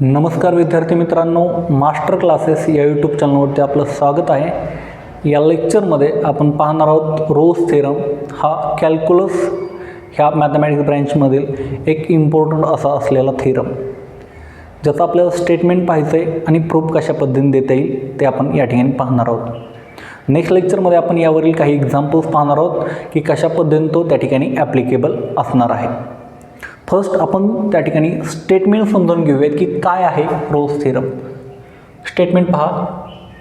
नमस्कार विद्यार्थी मित्रांनो, मास्टर क्लासेस या यूट्यूब चॅनलवरती आपलं स्वागत आहे। या लेक्चरमध्ये आपण पाहणार आहोत रोज थेरम हा कॅल्क्युलस ह्या मॅथमॅटिक्स ब्रँचमधील एक इम्पॉर्टंट असा असलेला थेरम, ज्याचं आपल्याला स्टेटमेंट पाहायचं आहे आणि प्रूफ कशा पद्धतीने देता येईल ते आपण या ठिकाणी पाहणार आहोत। नेक्स्ट लेक्चरमध्ये आपण यावरील काही एक्झाम्पल्स पाहणार आहोत की कशा पद्धतीने तो त्या ठिकाणी ॲप्लिकेबल असणार आहे। फर्स्ट आपण त्या ठिकाणी स्टेटमेंट समजून घेऊयात की काय आहे रोज थेरम। स्टेटमेंट पहा,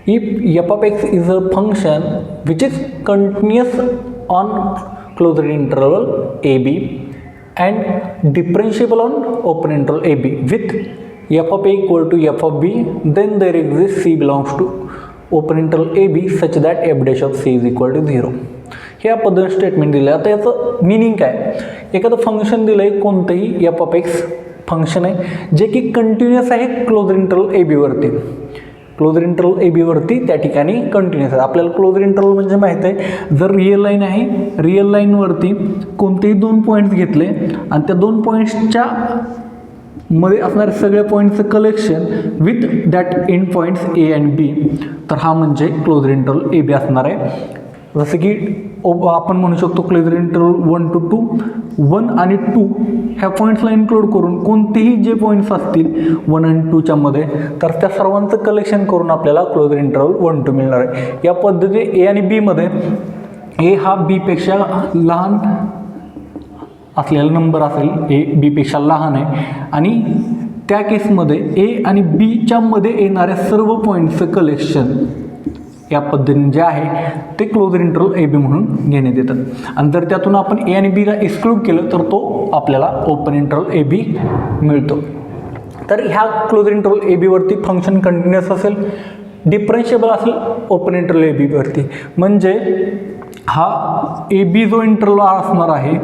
if f of x is a function which is continuous on closed interval a b and differentiable on open interval a b with f of a equal to f of b, then there exist c belongs to open interval a b such that f dash of c is equal to 0। ह्या पद्धतीने statement दिलं आहे। आता याचं meaning काय, एखादं function दिलं आहे, कोणतंही एफ ऑफ एक्स फंक्शन आहे जे की कंटिन्युअस आहे क्लोज इंटरवल ए बीवरती। क्लोज इंटरवल ए बीवरती त्या ठिकाणी कंटिन्युअस आहे। आपल्याला क्लोज इंटरवल म्हणजे माहीत आहे, जर रिअल लाईन आहे, रिअल लाईनवरती कोणतेही दोन पॉईंट्स घेतले आणि त्या दोन पॉईंट्सच्या मध्ये असणारे सगळे पॉईंट्सचं collection with that end points a and b, तर हा म्हणजे क्लोज इंटरवल ए बी असणार आहे। जसं की आपण म्हणू शकतो क्लोज इंटरवल 1 to 2, 1 आणि 2 ह्या पॉईंट्सला इन्क्लूड करून कोणतेही जे पॉईंट्स असतील 1 आणि 2च्या मध्ये, तर त्या सर्वांचं कलेक्शन करून आपल्याला क्लोज इंटरवल 1 to मिळणार आहे। या पद्धतीने ए आणि बी मध्ये ए हा बी पेक्षा लहान असलेला नंबर असेल, ए बी पेक्षा लहान आहे, आणि त्या केसमध्ये ए आणि बीच्या मध्ये येणाऱ्या सर्व पॉईंट्सचं कलेक्शन या पद्धतीने जे आहे ते क्लोज इंटरवल ए बी म्हणून घेण्यात येतात। आणि जर त्यातून आपण ए आणि बीला एक्सक्लूड केलं तर तो आपल्याला ओपन इंटरवल ए बी मिळतो। तर ह्या क्लोज इंटरवल ए बीवरती फंक्शन कंटिन्युअस असेल, डिफरेन्शिएबल असेल ओपन इंटरवल ए बीवरती, म्हणजे हा ए बी जो इंटरवल असणार आहे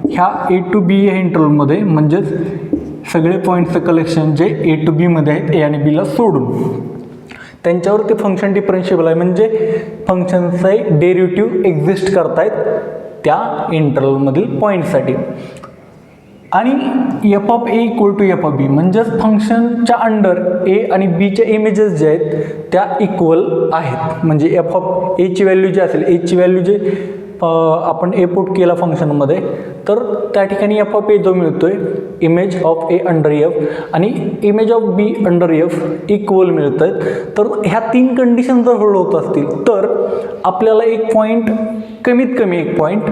ह्या ए टू बी या इंटरवलमध्ये, म्हणजेच सगळे पॉईंट्सचं कलेक्शन जे ए टू बीमध्ये आहेत ए आणि बीला सोडून, त्यांच्यावर ते फंक्शन डिफरेन्शिएबल आहे, म्हणजे फंक्शनचे डेरिव्हेटिव्ह एक्झिस्ट करतायत त्या इंटरवलमधील पॉईंटसाठी। आणि f of a equal to f of b, म्हणजेच फंक्शनच्या अंडर ए आणि बीचे इमेजेस जे आहेत त्या इक्वल आहेत। म्हणजे एफ ऑफ एची व्हॅल्यू जी असेल, एची व्हॅल्यू जे आपण ए पुट केला फंक्शनमध्ये, तर त्या ठिकाणी एफ ऑफ ए जो मिळतोय image of a under f आणि image of b under f equal मिळत आहेत। तर ह्या तीन कंडिशन जर होल्ड होत असतील तर आपल्याला एक पॉईंट, कमीत कमी एक पॉईंट,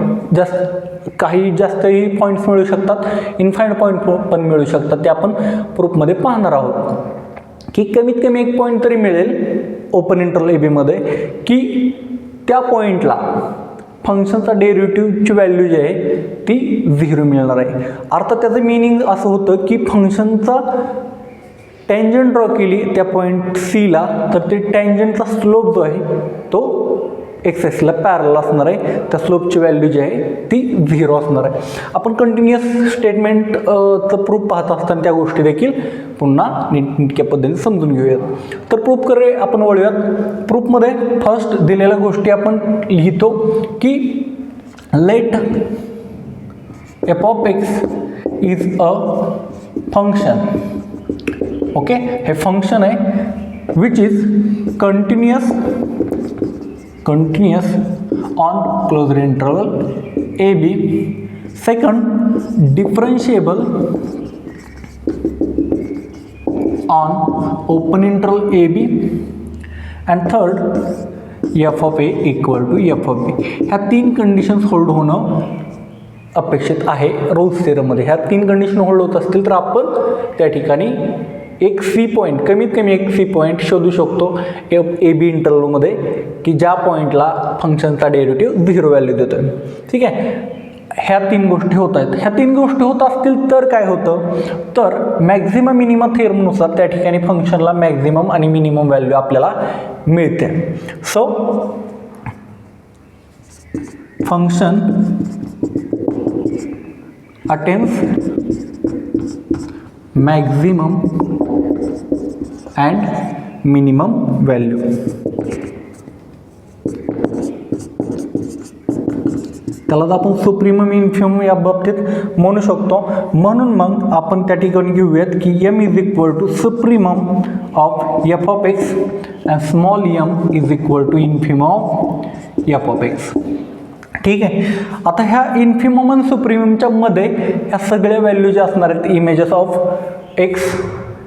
काही जास्तही पॉईंट्स मिळू शकतात, इन्फायनाईट पॉईंट पण मिळू शकतात, ते आपण प्रूफमध्ये पाहणार आहोत की कमीत कमी एक पॉईंट तरी मिळेल ओपन इंटरवल ए बीमध्ये की त्या पॉईंटला फंक्शनचा डेरिव्हेटिव्हची व्हॅल्यू जी आहे ती 0 मिळणार आहे। अर्थात त्याचं मिनिंग असं होतं की फंक्शनचा टँजंट ड्रॉ केली त्या पॉईंट सीला, तर ते टँजंटचा स्लोप जो आहे तो एक्सेसला पॅरल असणार आहे, त्या स्लोपची व्हॅल्यू जी आहे ती 0 असणार आहे। आपण कंटिन्युअस स्टेटमेंटचं प्रूफ पाहत असताना त्या गोष्टी देखील पुन्हा नीटनेटक्या पद्धतीने समजून घेऊयात। तर प्रूफ करे आपण वळूयात। प्रूफमध्ये फर्स्ट दिलेल्या गोष्टी आपण लिहितो की let f of x is a function, okay, हे फंक्शन आहे which is continuous on closed interval a b, second differentiable on open interval a b, and third f of a equal to f of b। ह्या तीन conditions hold होणं अपेक्षित आहे Rolls थेरममध्ये। ह्या तीन condition hold होत असतील तर आपण त्या ठिकाणी एक सी पॉईंट, कमीत कमी एक सी पॉईंट शोधू शकतो ए बी इंटरवलमध्ये की ज्या पॉईंटला फंक्शनचा डेरिव्हेटिव्ह 0 व्हॅल्यू देतो आहे, ठीक आहे। ह्या तीन गोष्टी होत आहेत। ह्या तीन गोष्टी होत असतील तर काय होतं, तर मॅक्झिमम मिनिमम थेरमनुसार त्या ठिकाणी फंक्शनला मॅक्झिमम आणि मिनिमम व्हॅल्यू आपल्याला मिळते। So function attains maximum and minimum value। त्यालाच आपण सुप्रीमम इन्फिमम या बाबतीत म्हणू शकतो. म्हणून मग आपण त्या ठिकाणी घेऊयात की m is equal to supremum of f of x and small m is equal to infimum of f of x. ठीक आहे. आता ह्या इन्फिमम आणि सुप्रीममच्या मध्ये ह्या सगळ्या व्हॅल्यू ज्या असणार आहेत images of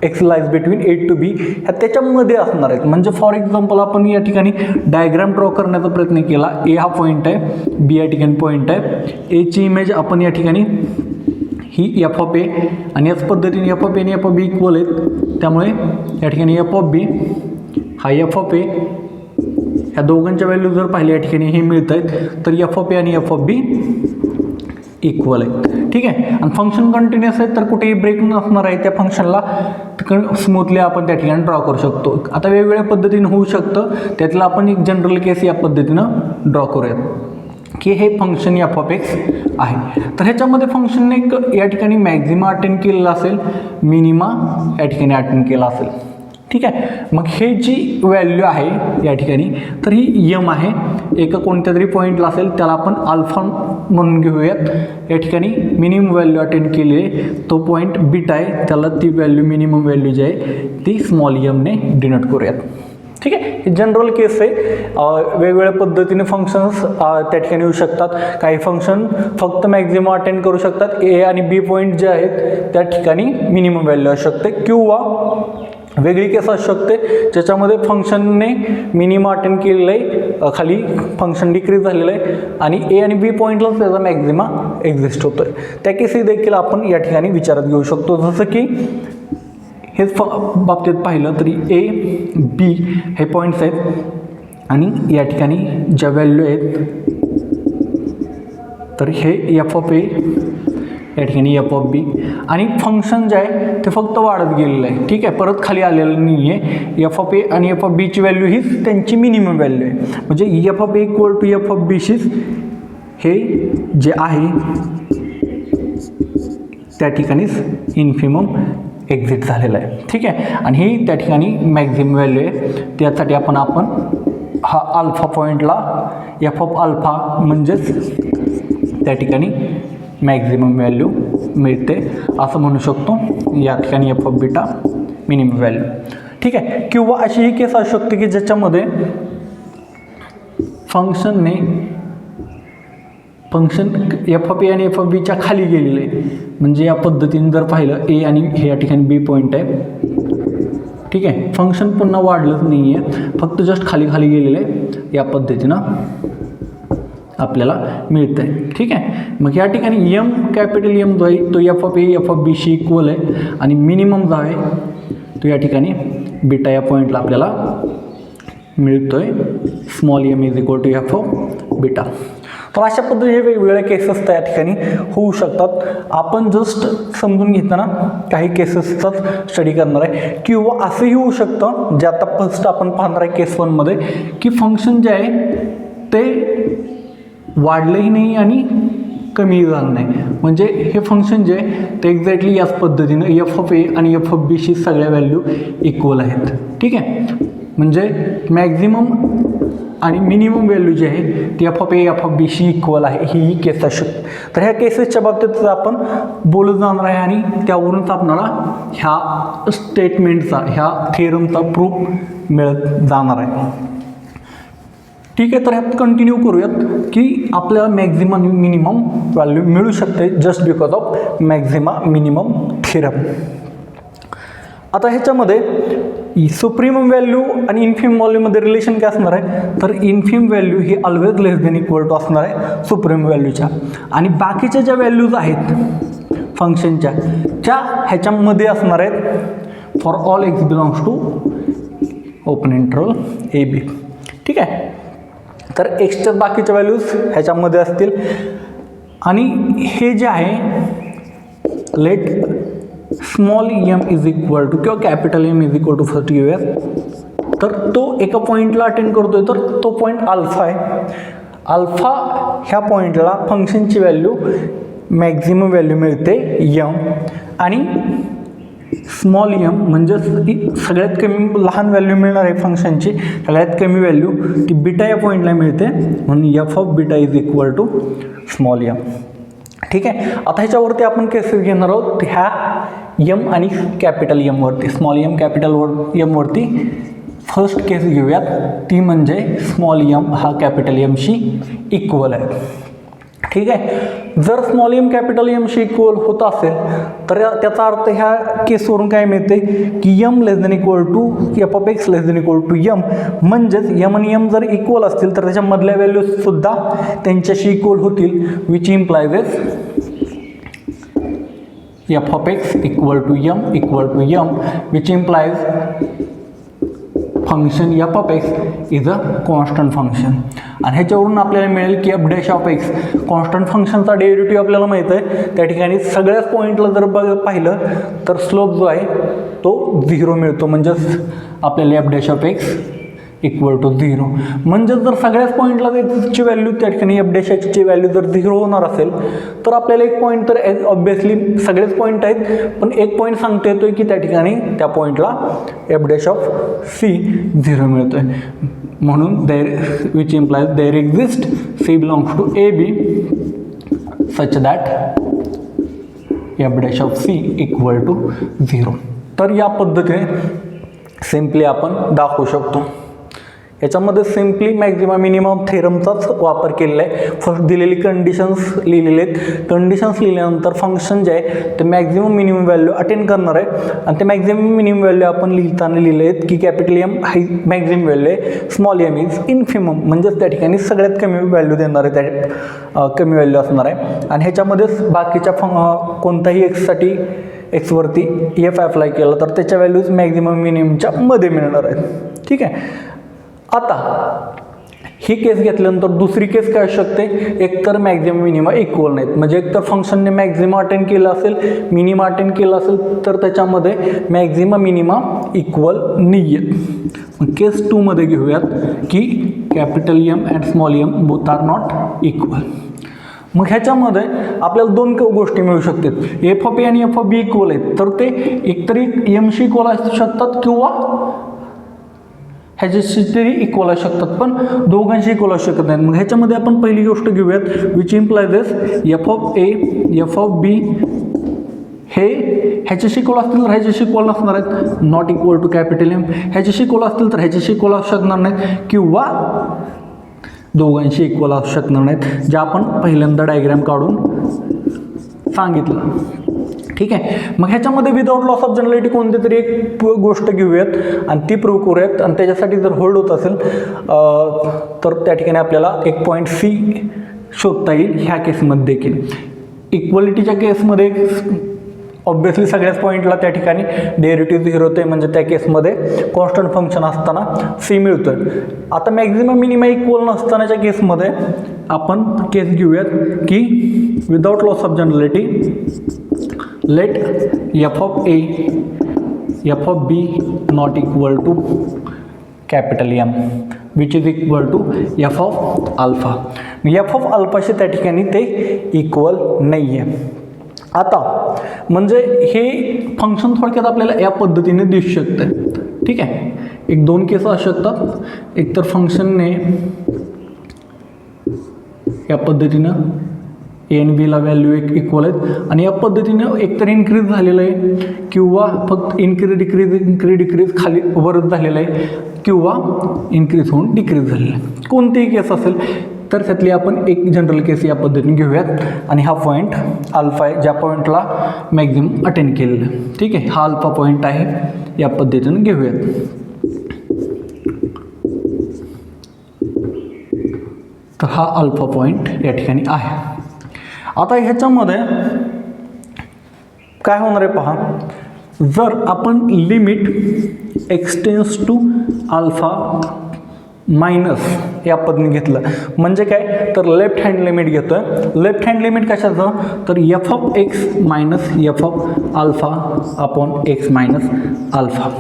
x lies between a to b ह्या त्याच्यामध्ये असणार आहेत. म्हणजे फॉर एक्झाम्पल आपण या ठिकाणी डायग्राम ड्रॉ करण्याचा प्रयत्न केला. ए हा पॉईंट आहे, बी या ठिकाणी पॉईंट आहे. एची इमेज आपण या ठिकाणी ही एफ ऑफ ए आणि याच पद्धतीने एफ ऑफ ए आणि एफ ऑफ बी इक्वल आहेत. त्यामुळे या ठिकाणी एफ ऑफ बी हा एफ ऑफ ए ह्या दोघांच्या व्हॅल्यू जर पाहिले या ठिकाणी हे मिळत आहेत तर एफ ऑफ ए आणि एफ ऑफ बी इक्वल आहेत. ठीक आहे. आणि फंक्शन कंटिन्युअस आहे तर कुठेही ब्रेक नसणार आहे त्या फंक्शनला, स्मूथली आपण त्या ठिकाणी ड्रॉ करू शकतो. आता वेगवेगळ्या पद्धतीने होऊ शकतं, त्यातलं आपण एक जनरल केस या पद्धतीनं ड्रॉ करूयात की हे फंक्शन एफ ऑफ एक्स आहे. तर ह्याच्यामध्ये फंक्शनने एक या ठिकाणी मॅक्झिमा अटेंड केलेला असेल, मिनिमा या ठिकाणी अटेंड केला असेल. ठीक आहे. मग हे जी व्हॅल्यू आहे या ठिकाणी तर ही यम आहे, एका कोणत्या तरी पॉईंटला असेल, त्याला आपण अल्फा म्हणून घेऊयात. या ठिकाणी मिनिमम व्हॅल्यू अटेंड केली आहे तो पॉईंट बीटा आहे, त्याला ती व्हॅल्यू मिनिमम व्हॅल्यू जी आहे ती स्मॉल यमने डिनोट करूयात. ठीक आहे. हे जनरल केस आहे. वेगवेगळ्या पद्धतीने फंक्शन्स त्या ठिकाणी येऊ शकतात. काही फंक्शन फक्त मॅक्झिमम अटेंड करू शकतात, ए आणि बी पॉईंट जे आहेत त्या ठिकाणी मिनिमम व्हॅल्यू असू शकते, किंवा वेगळी केस असू शकते ज्याच्यामध्ये फंक्शनने मिनिमम अटेंड केलेलं आहे, खाली फंक्शन डिक्रीज झालेलं आहे आणि ए आणि बी पॉईंटलाच त्याचा मॅक्झिमा एक्झिस्ट होतो आहे. त्या केसेस देखील आपण या ठिकाणी विचारात घेऊ शकतो. जसं की हेच बाबतीत पाहिलं तरी ए बी हे पॉईंट्स आहेत आणि या ठिकाणी ज्या व्हॅल्यू आहेत तर हे एफ ऑफ ए या ठिकाणी एफ ऑफ बी आणि फंक्शन जे आहे ते फक्त वाढत गेलेलं आहे. ठीक आहे. परत खाली आलेलं नाही आहे. एफ ऑफ ए आणि एफ ऑफ बीची व्हॅल्यू हीच त्यांची मिनिमम व्हॅल्यू आहे. म्हणजे f of a equal to f of बीशीच हे जे आहे त्या ठिकाणीच इन्फिमम एक्झिट झालेलं आहे. ठीक आहे. आणि ही त्या ठिकाणी मॅक्झिमम व्हॅल्यू आहे. त्यासाठी आपण हा अल्फा पॉईंटला एफ ऑफ अल्फा म्हणजेच त्या ठिकाणी मॅक्झिमम व्हॅल्यू मिळते असं म्हणू शकतो. या ठिकाणी F of beta minimum value. ठीक आहे. किंवा अशी ही केस असू शकते की ज्याच्यामध्ये फंक्शन एफ ऑफ ए आणि एफ ऑफ बीच्या खाली गेलेलं आहे. म्हणजे या पद्धतीने जर पाहिलं ए आणि हे या ठिकाणी बी पॉईंट आहे. ठीक आहे. फंक्शन पुन्हा वाढलंच नाही आहे, फक्त जस्ट खाली गेलेलं आहे. या पद्धतीनं आपल्याला मिळतं आहे. ठीक आहे. मग या ठिकाणी यम कॅपिटल यम जो आहे तो f of a f of बीशी इक्वल आहे आणि मिनिमम जो आहे तो या ठिकाणी बीटा या पॉईंटला आपल्याला मिळतो आहे. Small m is equal to f of beta. तर अशा पद्धतीने वेगवेगळ्या केसेस त्या ठिकाणी होऊ शकतात. आपण जस्ट समजून घेताना काही केसेसचाच स्टडी करणार आहे. किंवा असंही होऊ शकतं जे आता फर्स्ट आपण पाहणार आहे केस 1मध्ये की फंक्शन जे आहे ते वाढलंही नाही आणि कमी झालं नाही. म्हणजे हे फंक्शन जे आहे ते एक्झॅक्टली याच पद्धतीनं एफ ऑफ ए आणि एफ ऑफ बीशी सगळ्या व्हॅल्यू इक्वल आहेत. ठीक आहे. म्हणजे मॅक्झिमम आणि मिनिमम व्हॅल्यू जी आहे ती f of a f of बीशी इक्वल आहे, ही केस असू शकते. तर ह्या केसेसच्या बाबतीत आपण बोलत जाणार आहे आणि त्यावरूनच आपल्याला ह्या स्टेटमेंटचा ह्या थेरमचा प्रूफ मिळत जाणार आहे. ठीक आहे. तर ह्यात कंटिन्यू करूयात की आपल्याला मॅक्झिमम मिनिमम व्हॅल्यू मिळू शकते just because of maxima minimum theorem. आता ह्याच्यामध्ये सुप्रीमम व्हॅल्यू आणि इन्फिमम व्हॅल्यूमध्ये रिलेशन काय असणार आहे तर इन्फिमम व्हॅल्यू ही always less than equal to असणार आहे सुप्रीम व्हॅल्यूच्या. आणि बाकीच्या ज्या व्हॅल्यूज आहेत फंक्शनच्या त्या ह्याच्यामध्ये असणार आहेत for all x belongs to open interval a b. ठीक आहे. तर एक्सच्या बाकीच्या व्हॅल्यूज ह्याच्यामध्ये असतील आणि हे जे आहे let small m is equal to किंवा capital M is equal to first घेऊयात. तर तो एका पॉईंटला अटेंड करतोय तर तो पॉईंट अल्फा आहे. अल्फा ह्या पॉईंटला फंक्शनची व्हॅल्यू मॅक्झिमम व्हॅल्यू मिळते यम आणि स्मॉल एम म्हणजेच सगळ्यात कमी लहान व्हॅल्यू मिळणार आहे फंक्शनची, सगळ्यात कमी व्हॅल्यू ती बीटा या पॉईंटला मिळते, म्हणून f of beta is equal to small m. ठीक आहे. आता ह्याच्यावरती आपण केसेस घेणार आहोत ह्या एम आणि कॅपिटल एमवरती, स्मॉल एम कॅपिटल एमवरती. फर्स्ट केस घेऊयात, ती म्हणजे स्मॉल एम हा कॅपिटल एमशी इक्वल आहे. ठीक आहे. जर स्मॉल एम कॅपिटल एमशी इक्वल होत असेल तर त्याचा अर्थ ह्या केसवरून काय मिळते की m less than equal to f of x less than equal to M, म्हणजेच एम आणि एम जर इक्वल असतील तर त्याच्यामधल्या व्हॅल्यूजसुद्धा त्यांच्याशी इक्वल होतील, which implies f of x equal to m which implies function f of x is a constant function. आणि ह्याच्यावरून आपल्याला मिळेल की f dash of x constant फंक्शनचा डेरिव्हेटिव्ह आपल्याला माहीत आहे. त्या ठिकाणी सगळ्याच पॉईंटला जर पाहिलं तर स्लोप जो आहे तो 0 मिळतो, म्हणजेच आपल्याला f dash of x equal to 0. म्हणजेच जर सगळ्याच पॉईंटला एक्सची व्हॅल्यू त्या ठिकाणी एफ डॅश एक्सची व्हॅल्यू जर 0 होणार असेल तर आपल्याला एक पॉईंट तर ऑब्वियसली सगळेच पॉईंट आहेत, पण एक पॉईंट सांगता येतोय की त्या ठिकाणी त्या पॉईंटला एफ डॅश ऑफ सी 0 मिळतोय. म्हणून which implies there exist c belongs to a b such that f dash of c equal to 0. तर या पद्धतीने सिम्पली आपण दाखवू शकतो. याच्यामध्ये सिम्पली मॅक्झिमम मिनिमम थेरमचाच वापर केलेला आहे. फर्स्ट दिलेली कंडिशन्स लिहिलेले आहेत, कंडिशन्स लिहिल्यानंतर फंक्शन जे आहे ते मॅक्झिमम मिनिमम व्हॅल्यू अटेंड करणार आहे, आणि ते मॅक्झिमम मिनिमम व्हॅल्यू आपण लिहिताना लिहिले आहेत की कॅपिटल एम हाय मॅक्झिमम व्हॅल्यू आहे, स्मॉल एम इज इन्फिमम, म्हणजेच त्या ठिकाणी सगळ्यात कमी व्हॅल्यू देणार आहे, त्या कमी व्हॅल्यू असणार आहे. आणि ह्याच्यामध्येच बाकीच्या कोणताही एक्ससाठी एक्सवरती एफ अप्लाय केला तर त्याच्या व्हॅल्यूज मॅक्झिमम मिनिममच्या मध्ये मिळणार आहेत. ठीक आहे. आता ही केस घेतल्यानंतर दुसरी केस काय असू शकते, एकतर मॅक्झिमम मिनिमा इक्वल नाहीत, म्हणजे एकतर फंक्शनने मॅक्झिमम अटेंड केलं असेल, मिनिमा अटेंड केलं असेल तर त्याच्यामध्ये मॅक्झिमम मिनिमा इक्वल नाही आहेत. केस 2 मध्ये घेऊयात की capital M and small m both are not equal. मग ह्याच्यामध्ये आपल्याला 2 गोष्टी मिळू शकतात, एफ ऑफ ए आणि एफ ऑफ बी इक्वल आहेत तर ते एकतरी एमशी इक्वल असू शकतात किंवा ह्याच्याशी तरी इक्वल असू शकतात, पण दोघांशी इक्वल असू शकत नाहीत. मग ह्याच्यामध्ये आपण पहिली गोष्ट घेऊयात which implies f of a f of b हे ह्याच्याशी इक्वल असतील तर ह्याच्याशी इक्वल नसणार आहेत, not equal to capital M. ह्याच्याशी इक्वल असतील तर ह्याच्याशी इक्वल असू शकणार नाहीत किंवा दोघांशी इक्वल असू शकणार नाहीत, जे आपण पहिल्यांदा डायग्राम काढून सांगितलं. ठीक आहे. मग ह्याच्यामध्ये विदाउट लॉस ऑफ जनरलिटी कोणती तरी एक गोष्ट घेऊयात आणि ती प्रूव्ह करूयात, आणि त्याच्यासाठी जर होल्ड होत असेल तर त्या ठिकाणी आपल्याला एक पॉईंट सी शोधता येईल ह्या केसमध्ये देखील. इक्वलिटीच्या केसमध्ये ऑब्वियसली सगळ्याच पॉईंटला त्या ठिकाणी डेरिव्हेटिव्ह 0 होते, म्हणजे त्या केसमध्ये कॉन्स्टंट फंक्शन असताना सी मिळतोय. आता मॅक्झिमम मिनिमा इक्वल नसतानाच्या केसमध्ये आपण केस घेऊयात की without loss of generality let f of a f of b not equal to capital M which is equal to f of alpha. f of alpha शी त्या ठिकाणी ते इक्वल नाही आहे. आता म्हणजे हे फंक्शन थोडक्यात आपल्याला या पद्धतीने दिसू शकतं. ठीक आहे. एक 2 केस असू शकतात, एकतर फंक्शनने या पद्धतीनं ए आणि बीला व्हॅल्यू इक्वल आहेत आणि या पद्धतीनं एकतर इन्क्रीज झालेलं आहे किंवा फक्त इन्क्रीज डिक्रीज खाली वरच झालेलं आहे किंवा इन्क्रीज होऊन डिक्रीज झालेलं आहे. कोणतेही केस असेल तर त्यातली आपण एक जनरल केस या पद्धतीने घेऊयात, आणि हा पॉईंट अल्फा आहे ज्या पॉईंटला मॅक्झिमम अटेंड केलेलं आहे. ठीक आहे. हा अल्फा पॉईंट आहे, या पद्धतीने घेऊयात. तर हा अल्फा पॉईंट या ठिकाणी आहे. आता ह्याच्यामध्ये काय होणार आहे पहा, जर आपण limit extends to alpha minus या पद्धतीने घेतलं, म्हणजे काय तर लेफ्ट हँड लिमिट घेतोय. लेफ्ट हँड लिमिट कशाचं तर f of x minus f of alpha upon x minus alpha.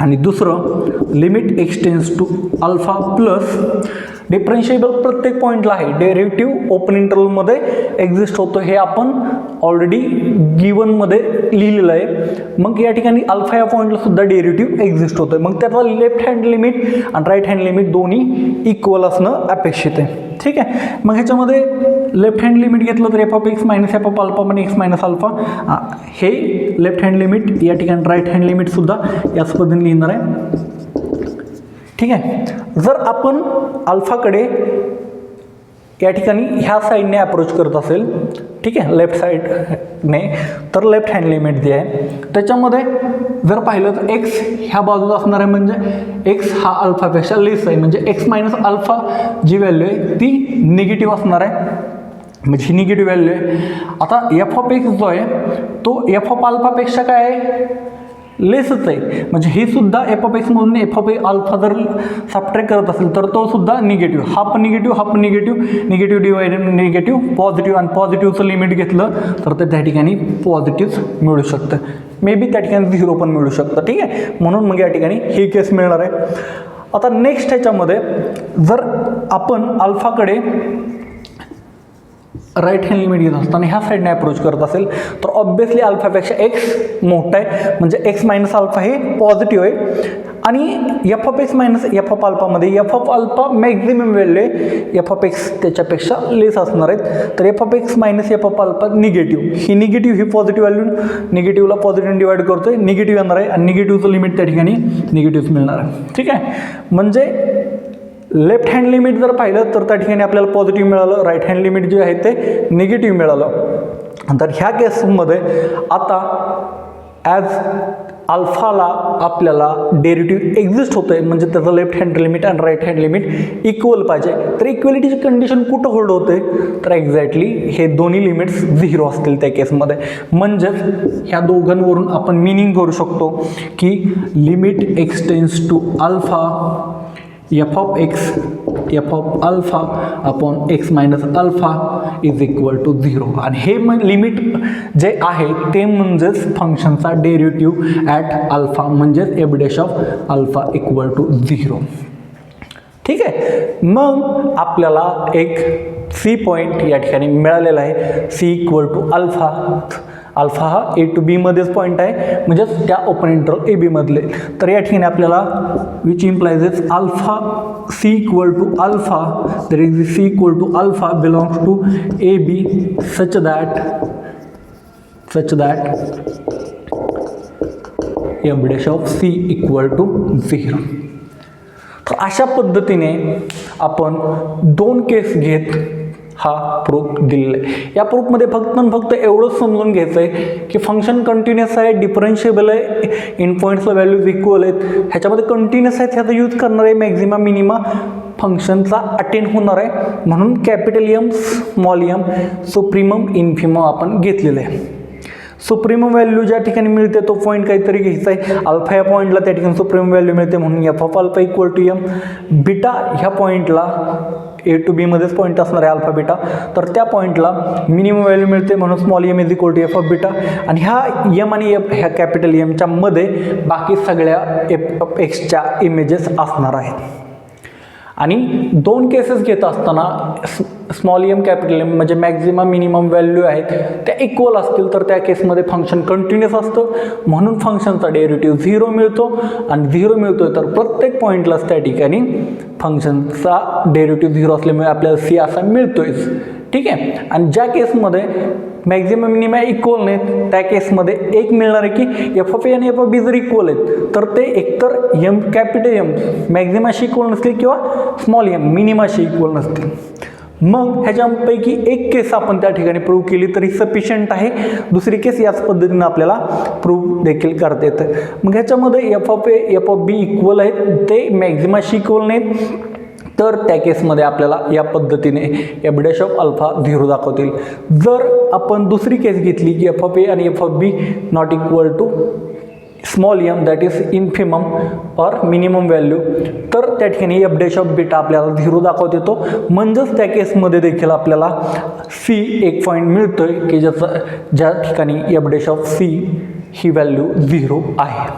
आणि दुसरं limit extends to alpha plus differentiable प्रत्येक पॉईंटला आहे, डेरिव्हेटिव्ह ओपन इंटरवलमध्ये एक्झिस्ट होतो, हे आपण ऑलरेडी गिवनमध्ये लिहिलेलं आहे. मग या ठिकाणी अल्फा या पॉईंटला सुद्धा डेरिव्हेटिव्ह एक्झिस्ट होतं, मग त्याचा लेफ्ट हँड लिमिट आणि राईट हँड लिमिट दोन्ही इक्वल असणं अपेक्षित आहे. ठीक आहे, मग ह्याच्यामध्ये लेफ्ट हँड लिमिट घेतलं तर f of x minus f of alpha आणि एक्स मायनस अल्फा हे लेफ्ट हँड लिमिट, या ठिकाणी राईट हँड लिमिटसुद्धा याच पद्धतीने लिहिणार आहे. ठीक आहे, जर आपण अल्फाकडे या ठिकाणी ह्या साईडने अप्रोच करत असेल, ठीक आहे, लेफ्ट साईडने, तर लेफ्ट हँड लिमिट जी आहे त्याच्यामध्ये जर पाहिलं तर एक्स ह्या बाजूला असणार आहे, म्हणजे एक्स हा अल्फापेक्षा लेस आहे, म्हणजे एक्स मायनस अल्फा जी व्हॅल्यू आहे ती निगेटिव्ह असणार आहे, म्हणजे ही निगेटिव्ह व्हॅल्यू आहे. आता एफ ऑफ एक्स जो आहे तो एफ ऑफ अल्फापेक्षा काय आहे, लेसच आहे, म्हणजे ही सुद्धा एफ ऑफ एक्समधून एफ ऑफ अल्फा जर सबट्रॅक्ट करत असेल तर तो सुद्धा निगेटिव्ह, हा पण निगेटिव्ह, हा पण negative, negative divided negative, positive, आणि पॉझिटिव्हचं लिमिट घेतलं तर ते त्या ठिकाणी पॉझिटिव्ह मिळू शकतं, मे बी त्या ठिकाणी 0 पण मिळू शकतं. ठीक आहे, म्हणून मग या ठिकाणी ही केस मिळणार आहे. आता नेक्स्ट ह्याच्यामध्ये जर आपण अल्फाकडे राईट हँड लिमिट घेत असताना ह्या साईडने अप्रोच करत असेल तर ऑब्व्हियसली अल्फापेक्षा एक्स मोठा आहे, म्हणजे एक्स मायनस अल्फा हे पॉझिटिव्ह आहे, आणि f of x minus f of अल्फामध्ये f of alpha maximum value आहे, एफ ऑफ एक्स त्याच्यापेक्षा लेस असणार आहेत, तर f of x minus f of alpha negative, ही निगेटिव्ह ही पॉझिटिव्ह व्हॅल्यू, निगेटिव्हला पॉझिटिव्ह डिवाइड करतोय, निगेटिव्ह येणार आहे, आणि निगेटिव्हचं लिमिट त्या ठिकाणी निगेटिव्ह मिळणार आहे. ठीक आहे, म्हणजे लेफ्ट हँड लिमिट जर पाहिलं तर त्या ठिकाणी आपल्याला पॉझिटिव्ह मिळालं, राईट हँड लिमिट जे आहे ते निगेटिव्ह मिळालं. तर ह्या केसमध्ये आता ॲज अल्फाला आपल्याला डेरिव्हेटिव्ह एक्झिस्ट होतं आहे, म्हणजे त्याचं लेफ्ट हँड लिमिट आणि राईट हँड लिमिट इक्वल पाहिजे. तर इक्वलिटीची कंडिशन कुठं होल्ड होते, तर एक्झॅक्टली हे दोन्ही लिमिट्स 0 असतील त्या केसमध्ये. म्हणजेच ह्या दोघांवरून आपण मिनिंग करू शकतो की limit extends to alpha f of x f of alpha upon x minus alpha is equal to 0, आणि हे लिमिट जे आहे ते म्हणजेच फंक्शनचा डेरिव्हेटिव्ह ॲट अल्फा, म्हणजेच f dash of alpha equal to 0. ठीक आहे, मग आपल्याला एक सी पॉईंट या ठिकाणी मिळालेला आहे, c equal to alpha. Alpha हा ए टू बी मध्येच पॉईंट आहे, म्हणजेच त्या ओपन इंटरवल ए बी मधले. तर या ठिकाणी आपल्याला which implies alpha c equal to alpha, there is c equal to alpha belongs to a b such that f dash of c equal to 0. तर अशा पद्धतीने आपण 2 केस घेत हा प्रूफ दिलेला आहे. या प्रूफमध्ये फक्त एवढंच समजून घ्यायचं आहे की फंक्शन कंटिन्युअस आहे, डिफरन्शिएबल आहे, इन पॉईंट्सला व्हॅल्यूज इक्वल आहेत, ह्याच्यामध्ये कंटिन्युअस आहेत, ह्याचा यूज करणार आहे, मॅक्झिमा मिनिमा फंक्शनचा अटेंड होणार आहे, म्हणून capital M small m supremum infimum आपण घेतलेलं आहे. सुप्रीमम व्हॅल्यू ज्या ठिकाणी मिळते तो पॉईंट काहीतरी घ्यायचा आहे, अल्फा या पॉईंटला त्या ठिकाणी सुप्रीमम व्हॅल्यू मिळते, म्हणून f of alpha equal to M, beta ह्या पॉईंटला ए टू बी मध्येच पॉईंट असणार आहे अल्फा बीटा, तर त्या पॉईंटला मिनिमम व्हॅल्यू मिळते, म्हणून small m is equal to f of beta, आणि ह्या एम आणि एफ ह्या कॅपिटल एमच्या मध्ये बाकी सगळ्या एफ ऑफ एक्सच्या इमेजेस असणार आहेत. आणि 2 केसेस घेत असताना स्मॉल एम कॅपिटल एम म्हणजे मॅक्झिमम मिनिमम व्हॅल्यू आहेत त्या इक्वल असतील तर त्या केसमध्ये फंक्शन कंटिन्युअस असतं, म्हणून फंक्शनचा डेरिव्हेटिव्ह 0 मिळतो, आणि 0 मिळतोय तर प्रत्येक पॉईंटलाच त्या ठिकाणी फंक्शनचा डेरिव्हेटिव्ह 0 असल्यामुळे आपल्याला सी असा मिळतोयच. ठीक आहे, आणि ज्या केसमध्ये मॅक्झिमम मिनिमा इक्वल नाहीत त्या केसमध्ये एक मिळणार आहे की एफ ऑफ ए आणि एफ ऑफ बी जर इक्वल आहेत तर ते एकतर एम कॅपिटल एम मॅक्झिमाशी इक्वल नसतील किंवा स्मॉल एम मिनिमाशी इक्वल नसतील. मग ह्याच्यापैकी एक केस आपण त्या ठिकाणी प्रूव्ह केली तरी सफिशियंट आहे, दुसरी केस याच पद्धतीने आपल्याला प्रूव्ह देखील करता येतं. मग ह्याच्यामध्ये f of a f of b equal आहेत, ते मॅक्झिमाशी इक्वल नाहीत, तर त्या केसमध्ये आपल्याला या पद्धतीने एफ डॅश ऑफ अल्फा 0 दाखवतील. जर आपण दुसरी केस घेतली की एफ ऑफ ए आणि f of b not equal to small m that is infimum और मिनिमम व्हॅल्यू, तर त्या ठिकाणी एफ डॅश ऑफ बीटा आपल्याला 0 दाखवत येतो. म्हणजेच त्या केसमध्ये देखील आपल्याला सी एक पॉईंट मिळतोय की ज्या ठिकाणी एफ डॅश ऑफ सी ही व्हॅल्यू 0 आहे.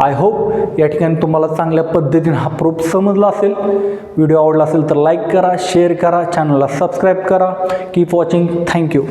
आय होप या ठिकाणी तुम्हाला चांगल्या पद्धतीने हा प्रूफ समजला असेल. व्हिडिओ आवडला असेल तर लाईक करा, शेअर करा, चॅनलला सबस्क्राईब करा. Keep watching. थँक्यू.